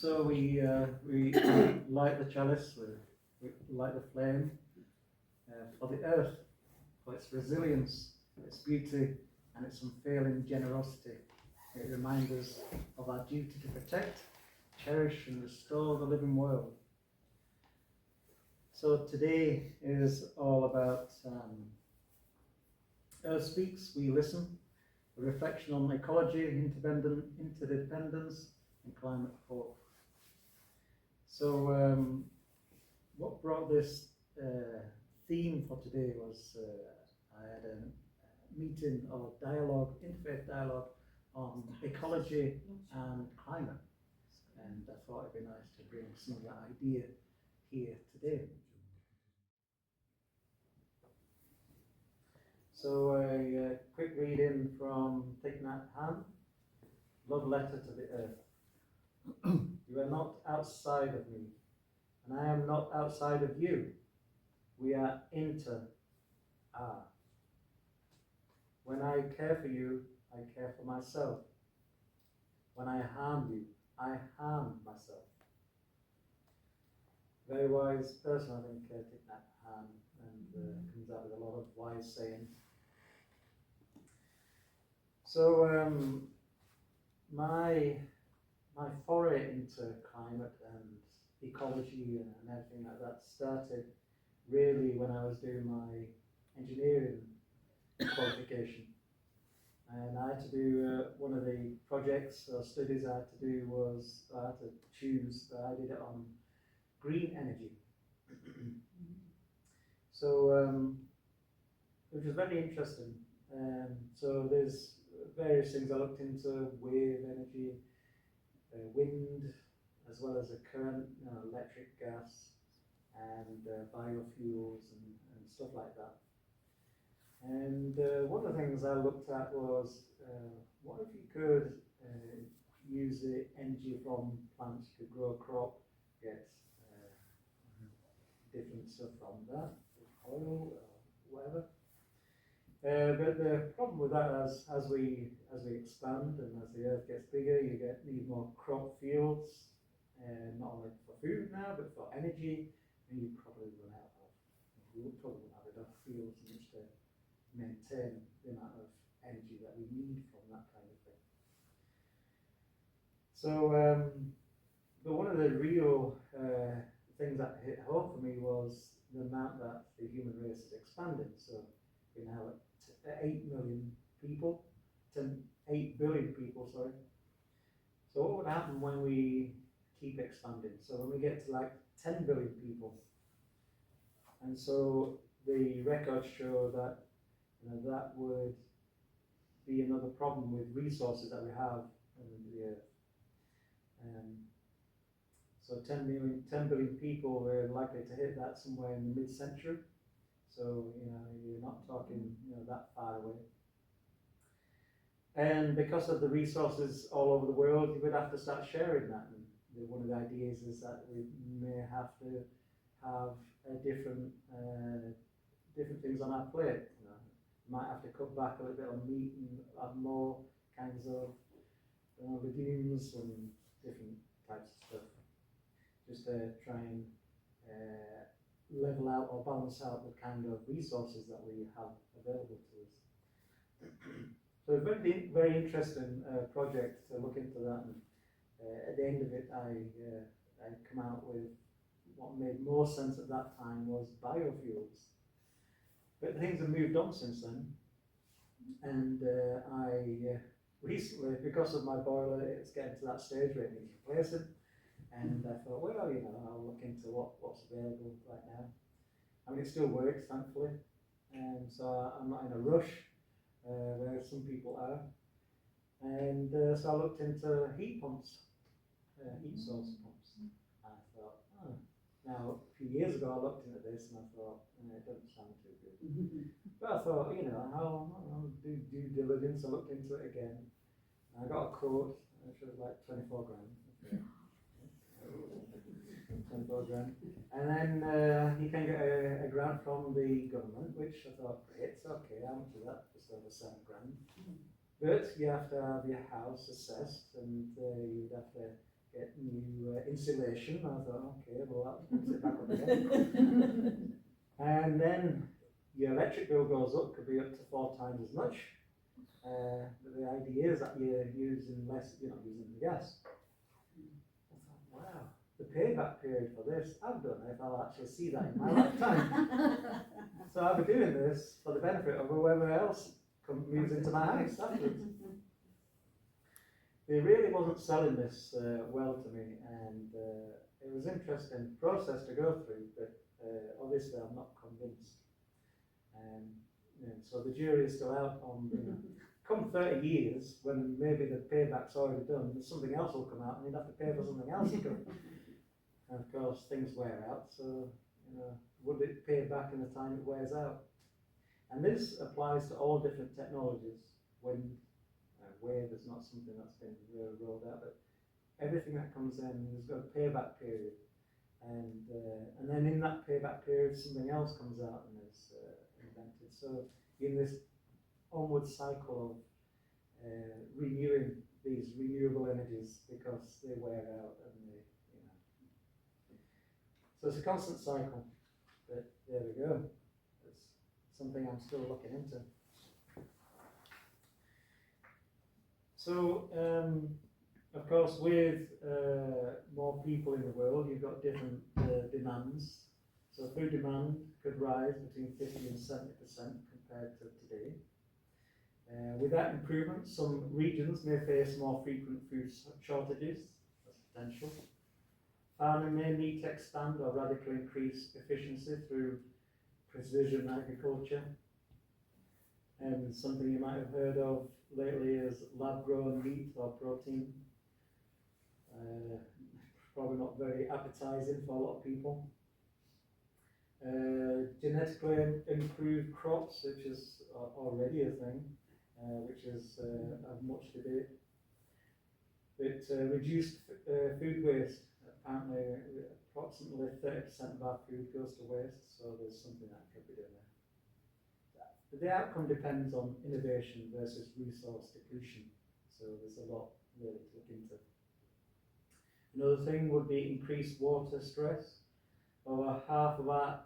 So we light the chalice, we light the flame for the earth, for its resilience, its beauty, and its unfailing generosity. It reminds us of our duty to protect, cherish, and restore the living world. So today is all about Earth Speaks, We Listen, a reflection on ecology, interdependence, and climate hope. So what brought this theme for today was I had a meeting or dialogue, interfaith dialogue on ecology and climate, and I thought it'd be nice to bring some of that idea here today. So a quick reading from Thich Nhat Hanh, Love Letter to the Earth. You are not outside of me, and I am not outside of you. We are inter-are. When I care for you, I care for myself. When I harm you, I harm myself. Very wise person, I think, Thich Nhat Hanh, and comes out with a lot of wise sayings. So my foray into climate and ecology and everything like that started really when I was doing my engineering qualification. And I had to do one of the projects or studies I had to do was I had to choose, I did it on green energy. So which was very interesting. So there's various things I looked into: wave energy, wind, as well as a current, electric, gas, and biofuels and stuff like that. And one of the things I looked at was what if you could use the energy from plants? You could grow a crop, get different stuff from that, oil or whatever. But the problem with that, as we expand and as the earth gets bigger, you need more crop fields, not only for food now, but for energy. And you probably run out of. We probably won't have enough fields in which to maintain the amount of energy that we need from that kind of thing. So, but one of the real things that hit home for me was the amount that the human race is expanding. So we're now at 8 million people, 8 billion people, sorry. So what would happen when we keep expanding? So when we get to like 10 billion people, and so the records show that that would be another problem with resources that we have in the earth. So 10 billion people, we're likely to hit that somewhere in the mid-century. So you're not talking that far away. And because of the resources all over the world, you would have to start sharing that. And one of the ideas is that we may have to have different things on our plate. Might have to cut back a little bit on meat and add more kinds of legumes and different types of stuff, just to try and level out or balance out the kind of resources that we have available to us. So a very, very interesting project to look into that, and at the end of it I come out with what made more sense at that time was biofuels. But things have moved on since then, and I recently, because of my boiler, it's getting to that stage where it needs replacing, and I thought, well, I'll look into what's available right now. I mean, it still works, thankfully, and so I'm not in a rush where some people are, and so I looked into heat pumps, heat source pumps. And I thought, now a few years ago I looked into this and I thought, it doesn't sound too good. But I thought, I'll do due diligence. I looked into it again. And I got a quote, which was like 24 grand. Okay. 24 grand. And then you can get a grant from the government, which I thought, great, it's okay, how much is that? Just over 7 grand. But you have to have your house assessed, and you'd have to get new insulation. I thought, okay, well that puts it back up again. And then your electric bill goes up, could be up to 4 times as much. But the idea is that you're using less, you're not using the gas. I thought, wow, the payback period for this, I don't know if I'll actually see that in my lifetime. So I'll be doing this for the benefit of whoever else moves into my house afterwards. They really wasn't selling this well to me, and it was an interesting process to go through, but obviously I'm not convinced. So the jury is still out on, come 30 years, when maybe the payback's already done, something else will come out and you'd have to pay for something else. And of course things wear out, so would it pay back in the time it wears out? And this applies to all different technologies. Wind, wave is not something that's been really rolled out, but everything that comes in has got a payback period. And then in that payback period, something else comes out and is invented. So in this onward cycle of renewing these renewable energies because they wear out and they, So it's a constant cycle, but there we go. It's something I'm still looking into. So, of course, with more people in the world, you've got different demands. So food demand could rise between 50 and 70% compared to today. With that improvement, some regions may face more frequent food shortages. That's potential. Farming may need to expand or radically increase efficiency through precision agriculture. And something you might have heard of lately is lab-grown meat or protein. Probably not very appetizing for a lot of people. Genetically improved crops, which is already a thing, which is of much debate. But reduced food waste. Apparently, approximately 30% of our food goes to waste, so there's something that could be done there. But the outcome depends on innovation versus resource depletion, so there's a lot really to look into. Another thing would be increased water stress. Over half of our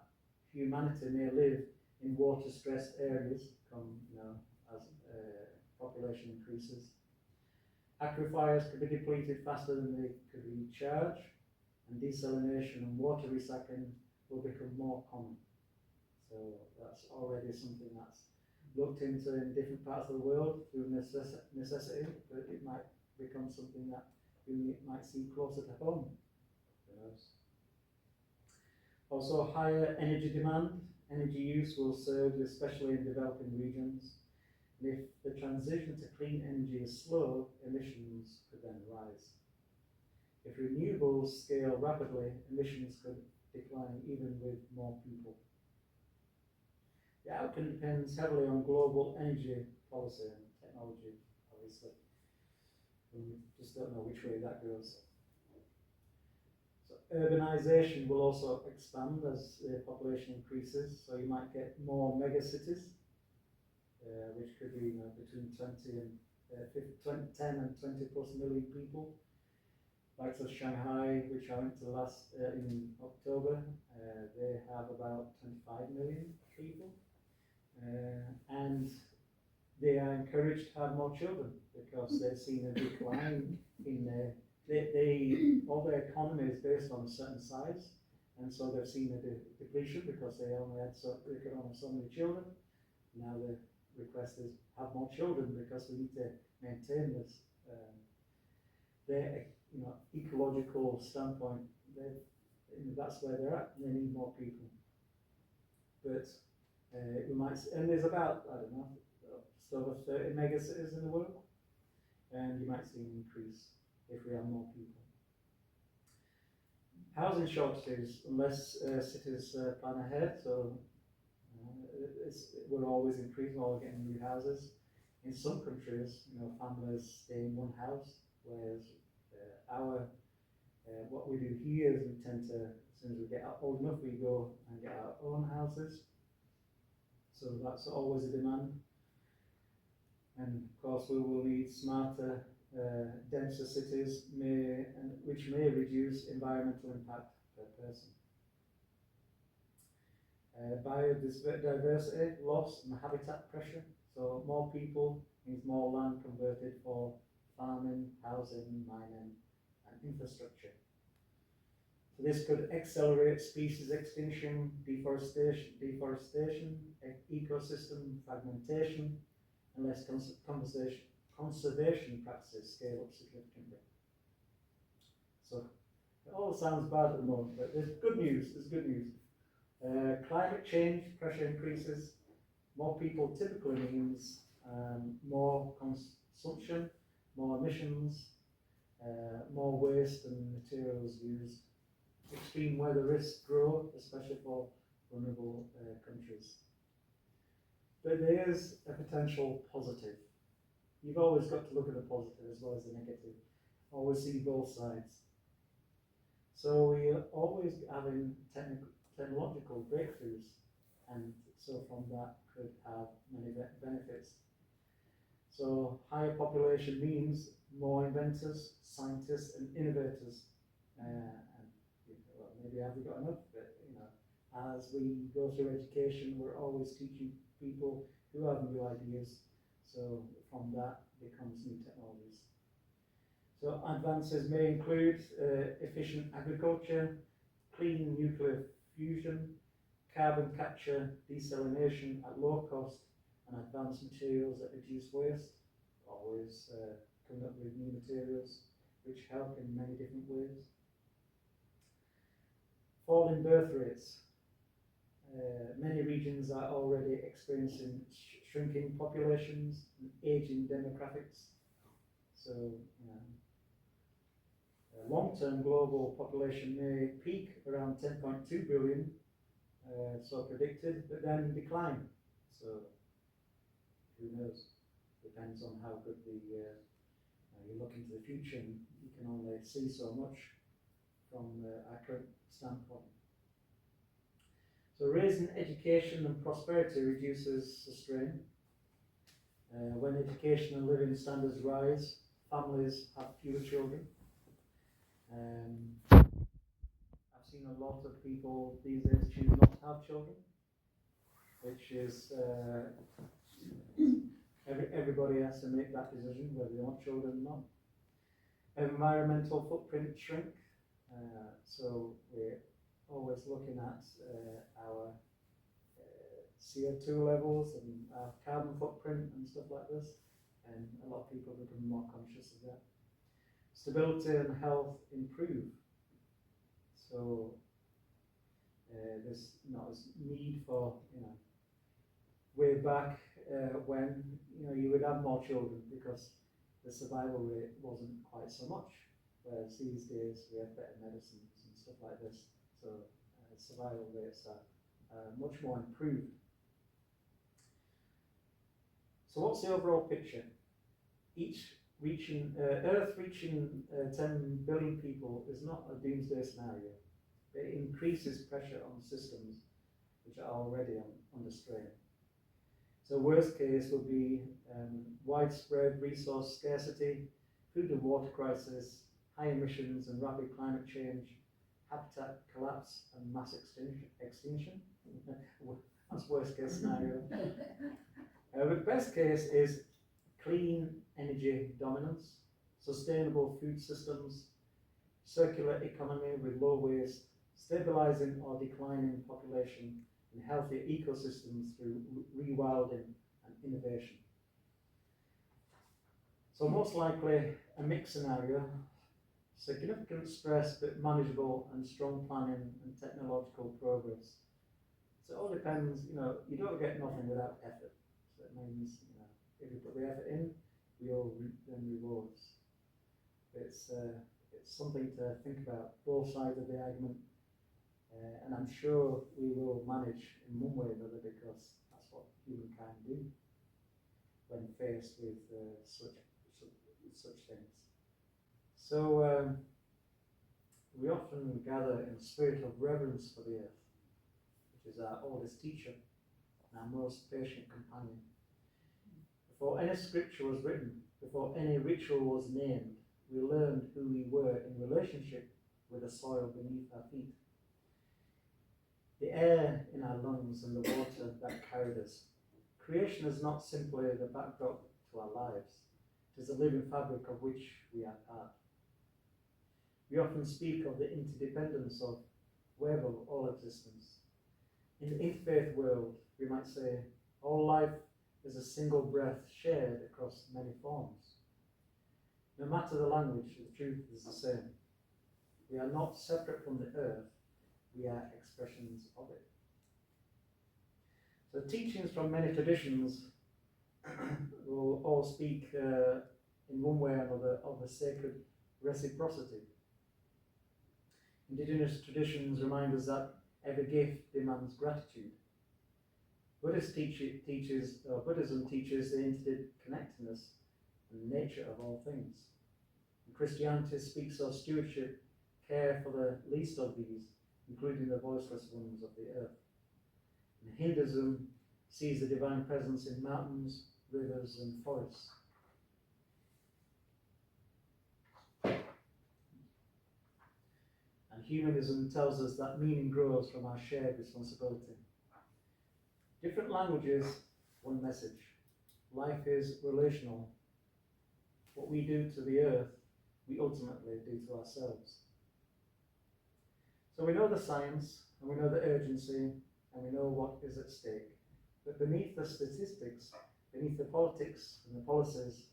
humanity may live in water-stressed areas, as population increases. Aquifers could be depleted faster than they could recharge, and desalination and water recycling will become more common. So that's already something that's looked into in different parts of the world through necessity, but it might become something that we might see closer to home. Also, higher energy demand. Energy use will surge, especially in developing regions. And if the transition to clean energy is slow, emissions could then rise. If renewables scale rapidly, emissions could decline even with more people. The outcome depends heavily on global energy policy and technology, obviously. We just don't know which way that goes. So urbanization will also expand as the population increases, so you might get more megacities, which could be between 10 and 20 plus million people. Like Shanghai, which I went to last in October, they have about 25 million people, and they are encouraged to have more children because they've seen a decline in all their economy is based on a certain size, and so they've seen a depletion because they could only have so many children. Now the request is have more children because we need to maintain this. Their ecological standpoint, that's where they're at. They need more people, but we might, and there's about just over 30 megacities in the world, and you might see an increase if we have more people. Housing shortages, unless cities plan ahead, so we're always increasing, we're getting new houses. In some countries, families stay in one house, whereas what we do here is we tend to, as soon as we get old enough, we go and get our own houses. So that's always a demand. And of course, we will need smarter denser cities which may reduce environmental impact per person. Biodiversity loss and habitat pressure. So more people means more land converted for farming, housing, mining, and infrastructure. So this could accelerate species extinction, deforestation, ecosystem fragmentation, unless conservation practices scale up significantly. So it all sounds bad at the moment, but there's good news. Climate change, pressure increases. More people typically means more consumption, more emissions, more waste and materials used. Extreme weather risks grow, especially for vulnerable countries. But there is a potential positive. You've always got to look at the positive as well as the negative. Always see both sides. So we're always having technological breakthroughs, and so from that could have many benefits. So higher population means more inventors, scientists, and innovators. And well, maybe have we got enough? But as we go through education, we're always teaching people who have new ideas. So from that becomes new technologies. So advances may include efficient agriculture, clean nuclear fusion, carbon capture, desalination at low cost, and advanced materials that reduce waste. Always coming up with new materials which help in many different ways. Falling birth rates. Many regions are already experiencing shrinking populations and aging demographics. So, long-term global population may peak around 10.2 billion, so predicted, but then decline. So, who knows? Depends on how good you look into the future, and you can only see so much from our current standpoint. So raising education and prosperity reduces the strain. When education and living standards rise, families have fewer children. I've seen a lot of people these days choose not to have children, which is everybody has to make that decision whether they want children or not. Environmental footprint shrink. So we're always looking at our CO2 levels and our carbon footprint and stuff like this, and a lot of people become more conscious of that. Stability and health improve. So there's not as need for, way back when you would have more children because the survival rate wasn't quite so much, whereas these days we have better medicines and stuff like this, so survival rates are much more improved. So what's the overall picture? Earth reaching 10 billion people is not a doomsday scenario. It increases pressure on systems which are already under strain. So worst case would be widespread resource scarcity, food and water crisis, high emissions and rapid climate change, habitat collapse and mass extinction. That's worst case scenario. But best case is clean energy dominance, sustainable food systems, circular economy with low waste, stabilizing or declining population, and healthier ecosystems through rewilding and innovation. So most likely a mixed scenario, significant stress but manageable, and strong planning and technological progress. So it all depends, you don't get nothing without effort. So it means, if you put the effort in, we'll reap them rewards. It's something to think about, both sides of the argument, and I'm sure we will manage in one way or another because that's what humankind do when faced with such things. So we often gather in a spirit of reverence for the earth, which is our oldest teacher and our most patient companion. Before any scripture was written, before any ritual was named, we learned who we were in relationship with the soil beneath our feet, the air in our lungs and the water that carried us. Creation is not simply the backdrop to our lives, it is the living fabric of which we are part. We often speak of the interdependence of web of all existence. In the interfaith world, we might say, all life is a single breath shared across many forms. No matter the language, the truth is the same. We are not separate from the earth, we are expressions of it. So teachings from many traditions will all speak in one way or another of the sacred reciprocity. Indigenous traditions remind us that every gift demands gratitude. Buddhism teaches the interconnectedness and nature of all things. And Christianity speaks of stewardship, care for the least of these, including the voiceless ones of the earth. And Hinduism sees the divine presence in mountains, rivers, and forests. And humanism tells us that meaning grows from our shared responsibility. Different languages, one message. Life is relational. What we do to the earth, we ultimately do to ourselves. So we know the science, and we know the urgency, and we know what is at stake. But beneath the statistics, beneath the politics and the policies,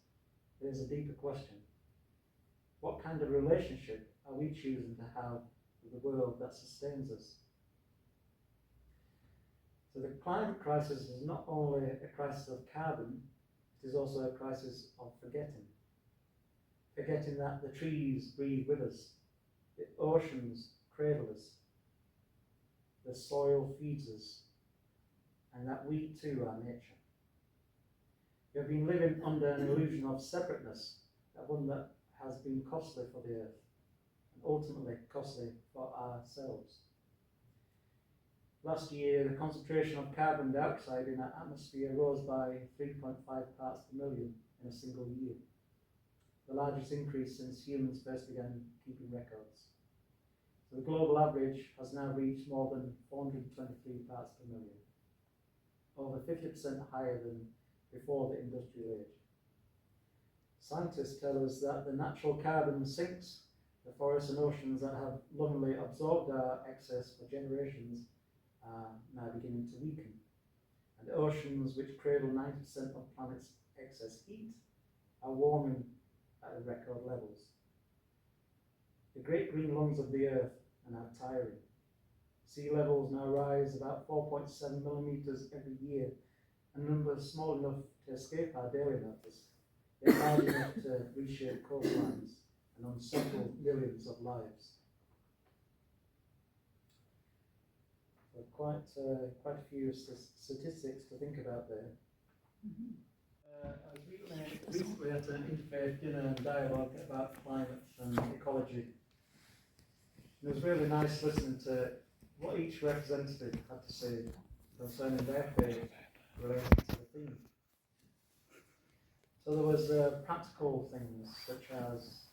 there's a deeper question. What kind of relationship are we choosing to have with the world that sustains us? So the climate crisis is not only a crisis of carbon, it is also a crisis of forgetting. Forgetting that the trees breathe with us, the oceans cradle us, the soil feeds us, and that we too are nature. We have been living under an illusion of separateness, that one that has been costly for the earth, and ultimately costly for ourselves. Last year, the concentration of carbon dioxide in our atmosphere rose by 3.5 parts per million in a single year, the largest increase since humans first began keeping records. So the global average has now reached more than 423 parts per million, over 50% higher than before the industrial age. Scientists tell us that the natural carbon sinks, the forests and oceans that have lovingly absorbed our excess for generations are now beginning to weaken. And the oceans, which cradle 90% of planet's excess heat, are warming at record levels. The great green lungs of the earth are now tiring. Sea levels now rise about 4.7 millimeters every year, a number small enough to escape our daily notice, yet large enough to reshape coastlines and unsettle millions of lives. So quite a few statistics to think about there. I was recently at an interfaith dinner and dialogue about climate and ecology. And it was really nice listening to what each representative had to say concerning their faith related to the theme. So there was practical things such as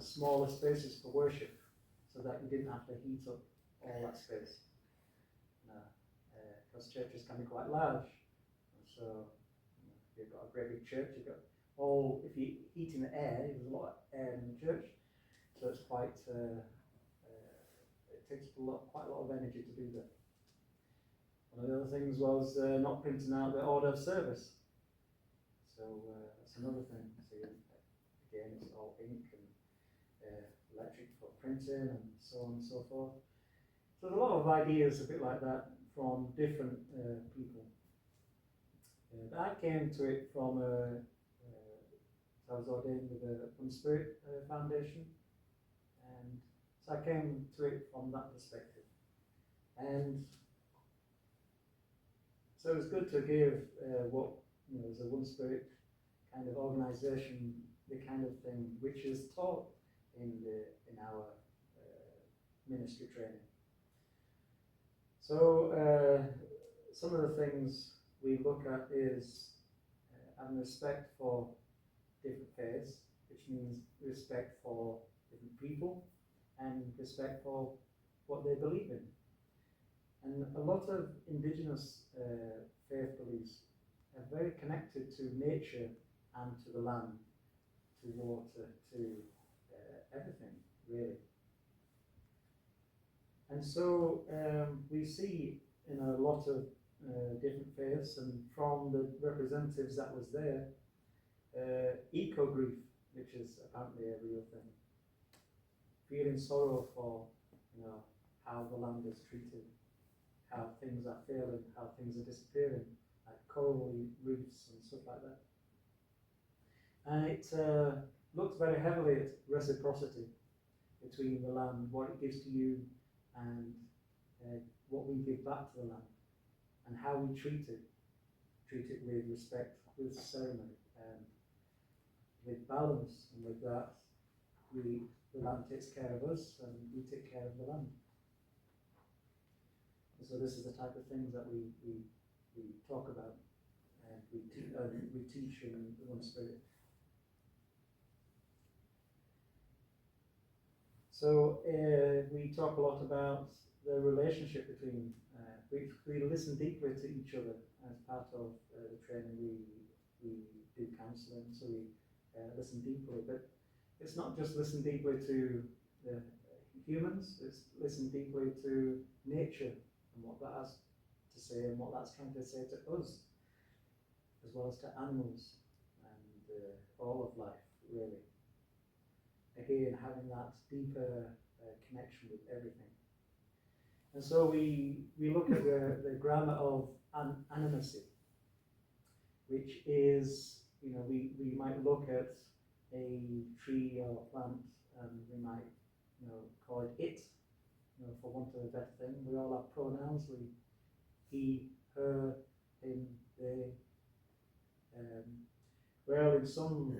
smaller spaces for worship, so that you didn't have to heat up all that space. Because churches can be quite large, and so if you've got a great big church, you've got if you're heating the air, there's a lot of air in the church, so it's quite it takes quite a lot of energy to do that. One of the other things was not printing out the order of service. So that's another thing. So again, it's all ink and electric for printing and so on and so forth. So there's a lot of ideas a bit like that from different people. I came to it from I was ordained with the One Spirit Foundation, and so I came to it from that perspective. And so it was good to give what as a One Spirit kind of organisation, the kind of thing which is taught in our ministry training. So some of the things we look at is having respect for different faiths, which which means respect for different people and respect for what they believe in. And a lot of indigenous faith beliefs are very connected to nature and to the land, to water, to everything, really. And so we see in a lot of different faiths, and from the representatives that was there, eco-grief, which is apparently a real thing. Feeling sorrow for, how the land is treated, how things are failing, how things are disappearing, like coral reefs and stuff like that. And it looks very heavily at reciprocity between the land, what it gives to you, and what we give back to the land, and how we treat it with respect, with ceremony, and with balance, and with that, the land takes care of us, and we take care of the land. And so this is the type of things that we talk about, and we teach in the One Spirit. So we talk a lot about the relationship between, we listen deeply to each other as part of the training. We do counselling, so we listen deeply, but it's not just listen deeply to the humans, it's listen deeply to nature and what that has to say and what that's trying to say to us, as well as to animals and all of life, really. Again, having that deeper connection with everything. And so we look at the grammar of animacy, which is, we might look at a tree or a plant and we might, call it it, for want of a better thing. We all have pronouns, he, her, him, they. Well, in some,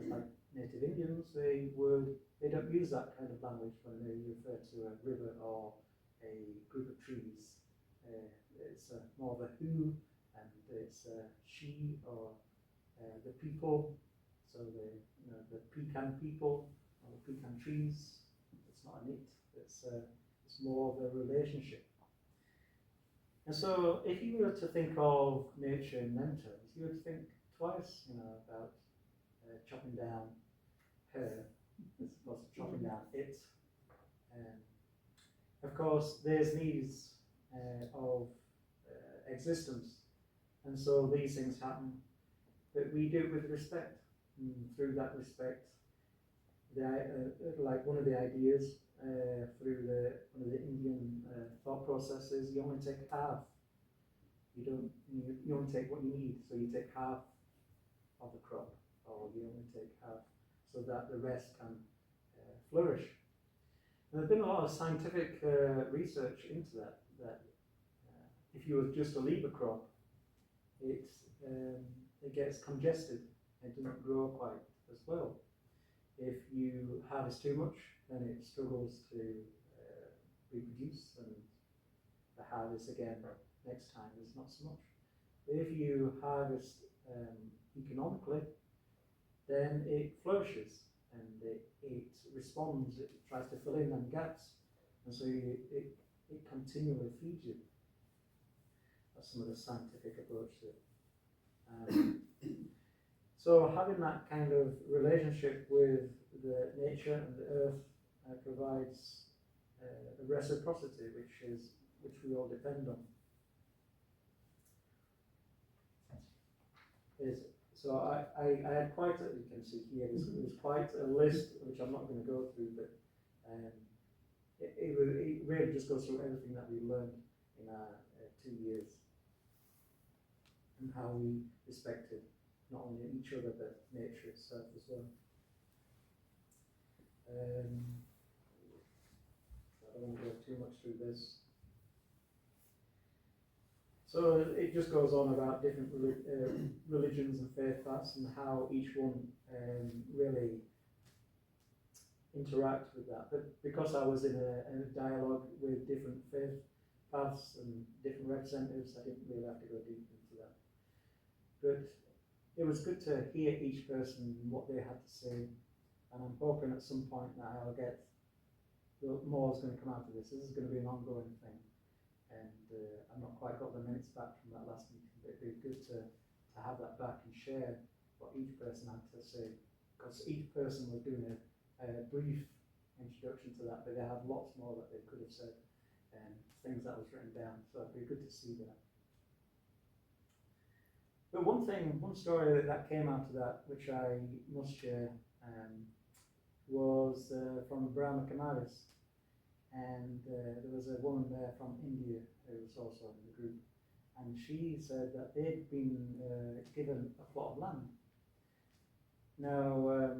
like Native Indians, they don't use that kind of language when they refer to a river or a group of trees. It's more of a who, and it's she or the people. So the pecan people or the pecan trees. It's not an it. It's more of a relationship. And so, if you were to think of nature in them terms, you would think twice, about chopping down her as opposed to chopping down it. Of course, there's needs of existence, and so these things happen, but we do it with respect. And through that respect, like one of the ideas through one of the Indian thought processes, you only take half. You only take what you need, so you take half of the crop, or you only take half, so that the rest can flourish. And there's been a lot of scientific research into that if you were just to leave a crop, it gets congested, it doesn't grow quite as well. If you harvest too much, then it struggles to reproduce, and the harvest again next time is not so much. But if you harvest economically, then it flourishes, and it responds, it tries to fill in them gaps, and so it continually feeds you. That's some of the scientific approach to it. So having that kind of relationship with the nature and the earth provides a reciprocity, which we all depend on. So I had quite a, you can see here, there's quite a list which I'm not going to go through, but it really just goes through everything that we learned in our 2 years, and how we respected not only each other but nature itself as well. I don't want to go too much through this. So it just goes on about different religions and faith paths, and how each one really interact with that. But because I was in a dialogue with different faith paths and different representatives, I didn't really have to go deep into that. But it was good to hear each person, what they had to say, and I'm hoping at some point that I'll get more is going to come out of this. This is going to be an ongoing thing, and I've not quite got the minutes back from that last meeting, but it'd be good to have that back and share what each person had to say, because each person was doing a brief introduction to that, but they had lots more that they could have said, and things that was written down, so it'd be good to see that. But one story that came out of that, which I must share, was from Brahma Kumaris. And there was a woman there from India who was also in the group, and she said that they'd been given a plot of land. Now,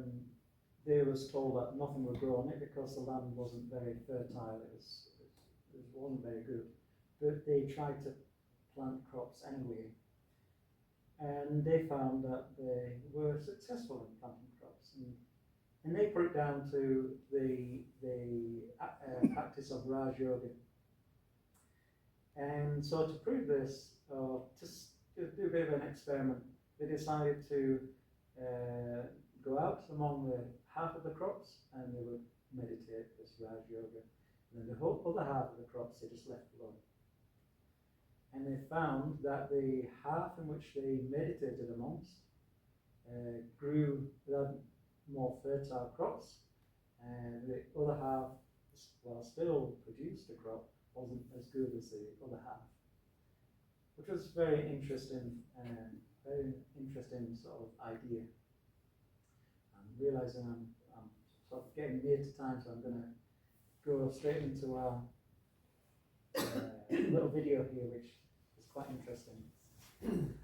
they was told that nothing would grow on it because the land wasn't very fertile, it wasn't very good, but they tried to plant crops anyway, and they found that they were successful in planting crops. And they put it down to the practice of Raj Yoga. And so to prove this, just to do a bit of an experiment, they decided to go out among the half of the crops and they would meditate this Raj Yoga. And then the whole other half of the crops they just left alone. And they found that the half in which they meditated amongst grew more fertile crops, and the other half, while still produced a crop, wasn't as good as the other half, which was very interesting sort of idea. I'm realizing I'm sort of getting near to time, so I'm going to go straight into our little video here, which is quite interesting.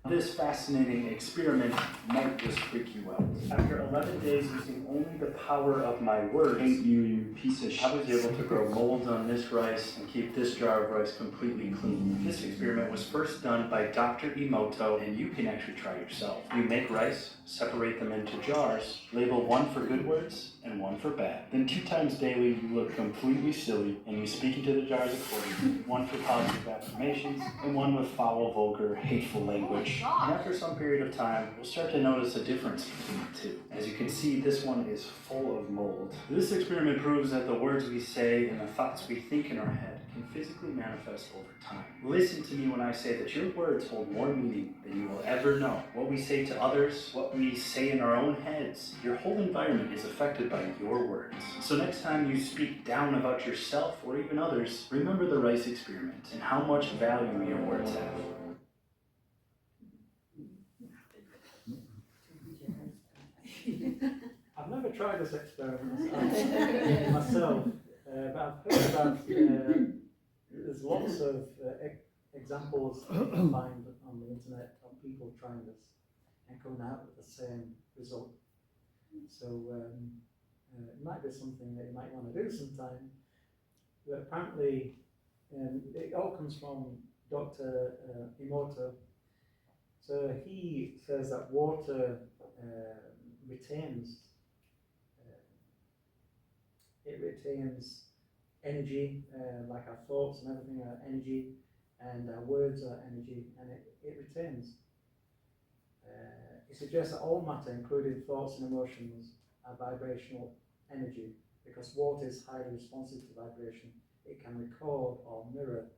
This fascinating experiment might just freak you out. After 11 days using only the power of my words, hate you piece of shit, I was able to grow molds on this rice and keep this jar of rice completely clean. This experiment was first done by Dr. Emoto, and you can actually try yourself. You make rice, separate them into jars, label one for good words and one for bad. Then 2 times daily you look completely silly and you speak into the jars accordingly. One for positive affirmations and one with foul, vulgar, hateful language. And after some period of time, we'll start to notice a difference between the two. As you can see, this one is full of mold. This experiment proves that the words we say and the thoughts we think in our head can physically manifest over time. Listen to me when I say that your words hold more meaning than you will ever know. What we say to others, what we say in our own heads, your whole environment is affected by your words. So next time you speak down about yourself or even others, remember the rice experiment and how much value your words have. I've never tried this experiment myself, but I've heard about there's lots of examples you can find on the internet of people trying this and coming out with the same result. So it might be something that you might want to do sometime. But apparently, it all comes from Dr. Emoto. So he says that water retains energy, like our thoughts and everything are energy, and our words are energy, and it retains. He suggests that all matter, including thoughts and emotions, are vibrational energy, because water is highly responsive to vibration. It can record or mirror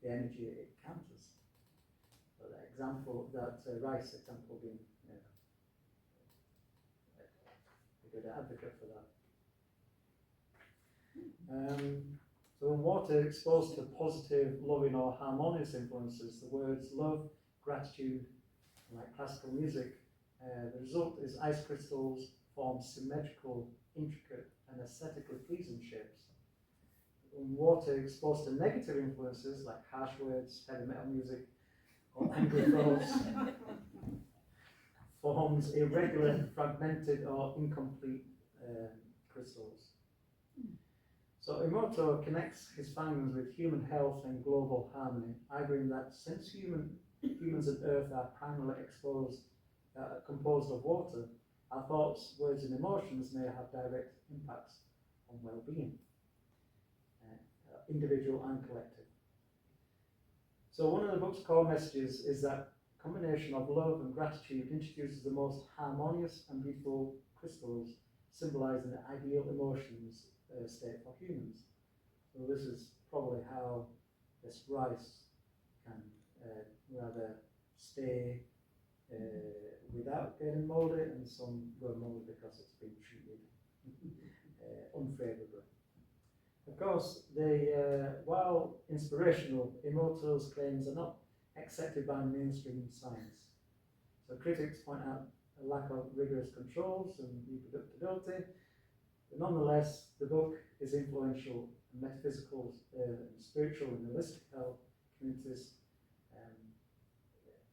the energy it encounters. So the example, that rice example being a good advocate for that. So when water is exposed to positive, loving or harmonious influences, the words love, gratitude, like classical music, the result is ice crystals form symmetrical, intricate and aesthetically pleasing shapes. When water is exposed to negative influences like harsh words, heavy metal music or angry thoughts, forms irregular, fragmented or incomplete crystals. So Emoto connects his findings with human health and global harmony, arguing that since humans and Earth are primarily composed of water, our thoughts, words and emotions may have direct impacts on well-being, individual and collective. So one of the book's core messages is that combination of love and gratitude introduces the most harmonious and beautiful crystals symbolising the ideal emotions state for humans. So this is probably how this rice can rather stay without getting mouldy, and some go mouldy because it's been treated unfavourably. Of course, while inspirational, Emoto's claims are not accepted by mainstream science. So critics point out a lack of rigorous controls and reproductibility, but nonetheless, the book is influential in metaphysical, spiritual and holistic health communities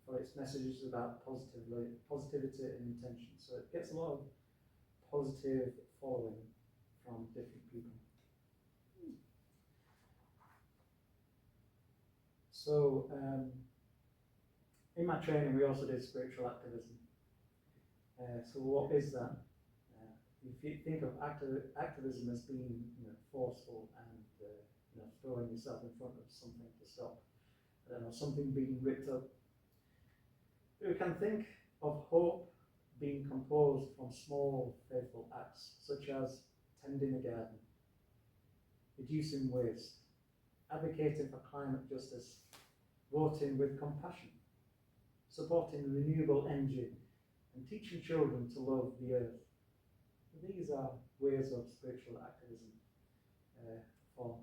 for its messages about positivity and intention. So it gets a lot of positive following from different people. So in my training, we also did spiritual activism. So what is that? If you think of activism as being forceful and throwing yourself in front of something to stop, something being ripped up, we can think of hope being composed from small faithful acts, such as tending a garden, reducing waste, advocating for climate justice, voting with compassion, supporting renewable energy, and teaching children to love the earth. These are ways of spiritual activism for